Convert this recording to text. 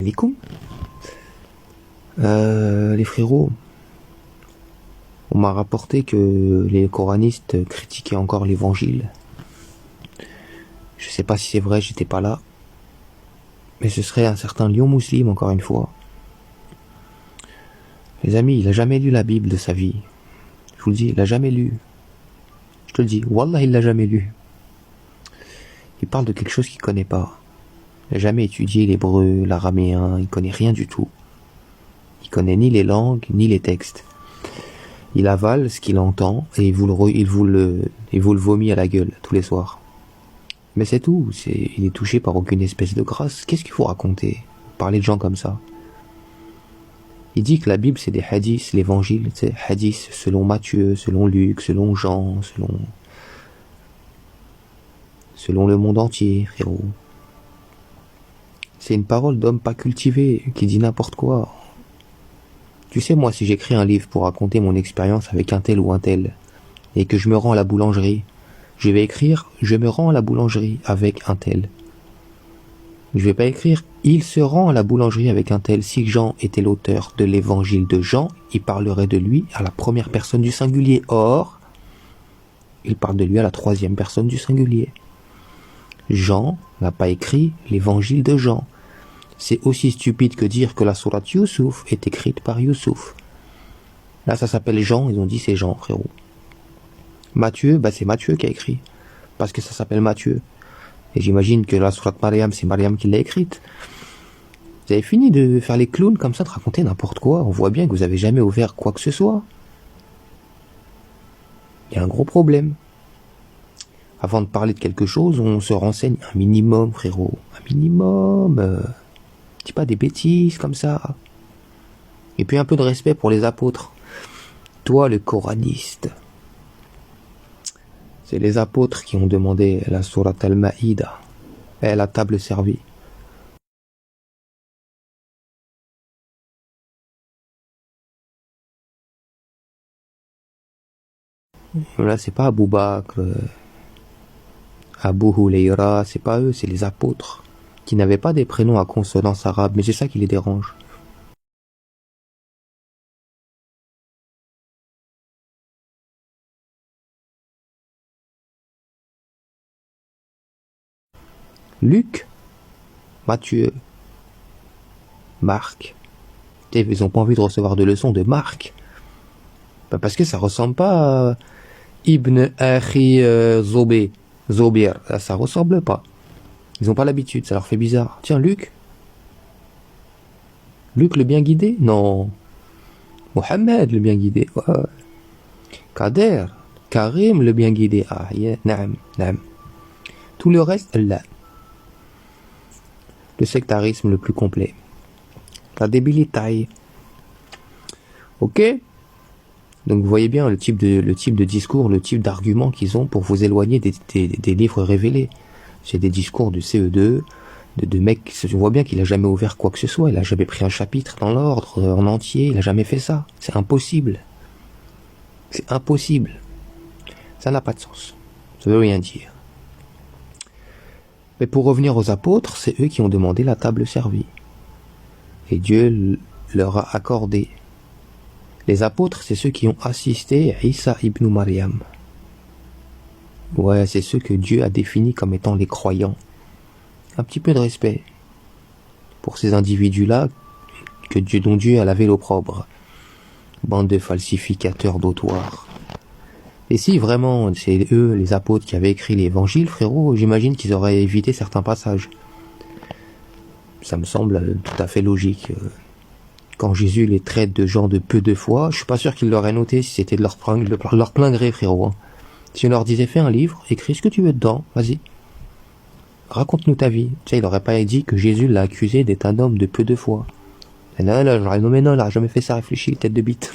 Alaikum. Les frérots, on m'a rapporté que les coranistes critiquaient encore l'évangile. Je sais pas si c'est vrai, j'étais pas là. Mais ce serait un certain lion musulman, encore une fois. Les amis, il a jamais lu la Bible de sa vie. Je vous le dis, il a jamais lu. Je te le dis, Wallah, il l'a jamais lu. Il parle de quelque chose qu'il connaît pas. Il n'a jamais étudié l'hébreu, l'araméen, il connaît rien du tout. Il connaît ni les langues, ni les textes. Il avale ce qu'il entend et il vous le vomit à la gueule tous les soirs. Mais c'est tout, il est touché par aucune espèce de grâce. Qu'est-ce qu'il faut raconter? Parler de gens comme ça. Il dit que la Bible c'est des hadiths, l'évangile c'est hadiths selon Matthieu, selon Luc, selon Jean, selon le monde entier, frérot. C'est une parole d'homme pas cultivé, qui dit n'importe quoi. Tu sais, moi, si j'écris un livre pour raconter mon expérience avec un tel ou un tel, et que je me rends à la boulangerie, je vais écrire « Je me rends à la boulangerie avec un tel ». Je vais pas écrire « Il se rend à la boulangerie avec un tel ». Si Jean était l'auteur de l'évangile de Jean, il parlerait de lui à la première personne du singulier. Or, il parle de lui à la troisième personne du singulier. Jean n'a pas écrit l'évangile de Jean. C'est aussi stupide que dire que la sourate Youssouf est écrite par Youssouf. Là, ça s'appelle Jean, ils ont dit c'est Jean, frérot. Matthieu, c'est Matthieu qui a écrit, parce que ça s'appelle Matthieu. Et j'imagine que la sourate Mariam, c'est Mariam qui l'a écrite. Vous avez fini de faire les clowns comme ça, de raconter n'importe quoi. On voit bien que vous avez jamais ouvert quoi que ce soit. Il y a un gros problème. Avant de parler de quelque chose, on se renseigne un minimum, frérot. Un minimum. Dis pas des bêtises comme ça. Et puis un peu de respect pour les apôtres. Toi, le coraniste. C'est les apôtres qui ont demandé la sourate al-Maïda et la table servie. Là, c'est pas Abou Bakr, Abu Hurayra, c'est pas eux, c'est les apôtres qui n'avaient pas des prénoms à consonance arabe, mais c'est ça qui les dérange. Luc, Matthieu, Marc. Ils ont pas envie de recevoir de leçons de Marc. Parce que ça ressemble pas à Ibn Akhi Zobir. Ça ressemble pas. Ils ont pas l'habitude, ça leur fait bizarre. Tiens, Luc. Luc le bien guidé? Non. Mohamed le bien guidé. Ouais. Kader. Karim le bien guidé. Ah, yeah. Naam. Tout le reste, là. Le sectarisme le plus complet. La débilité. Ok? Donc vous voyez bien le type de discours, le type d'argument qu'ils ont pour vous éloigner des livres révélés. C'est des discours de CE2, de mecs, on voit bien qu'il a jamais ouvert quoi que ce soit, il a jamais pris un chapitre dans l'ordre, en entier, il a jamais fait ça. C'est impossible. C'est impossible. Ça n'a pas de sens. Ça veut rien dire. Mais pour revenir aux apôtres, c'est eux qui ont demandé la table servie. Et Dieu leur a accordé. Les apôtres, c'est ceux qui ont assisté à Isa ibn Maryam. Ouais, c'est ceux que Dieu a définis comme étant les croyants. Un petit peu de respect pour ces individus-là dont Dieu a lavé l'opprobre. Bande de falsificateurs d'autoir. Et si vraiment c'est eux, les apôtres, qui avaient écrit l'évangile, frérot, j'imagine qu'ils auraient évité certains passages. Ça me semble tout à fait logique. Quand Jésus les traite de gens de peu de foi, je suis pas sûr qu'ils l'auraient noté si c'était de leur plein gré, frérot. Si on leur disait fais un livre, écris ce que tu veux dedans, vas-y. Raconte-nous ta vie. Tu sais, il aurait pas dit que Jésus l'a accusé d'être un homme de peu de foi. Et non, il aurait jamais fait ça, réfléchis, tête de bite.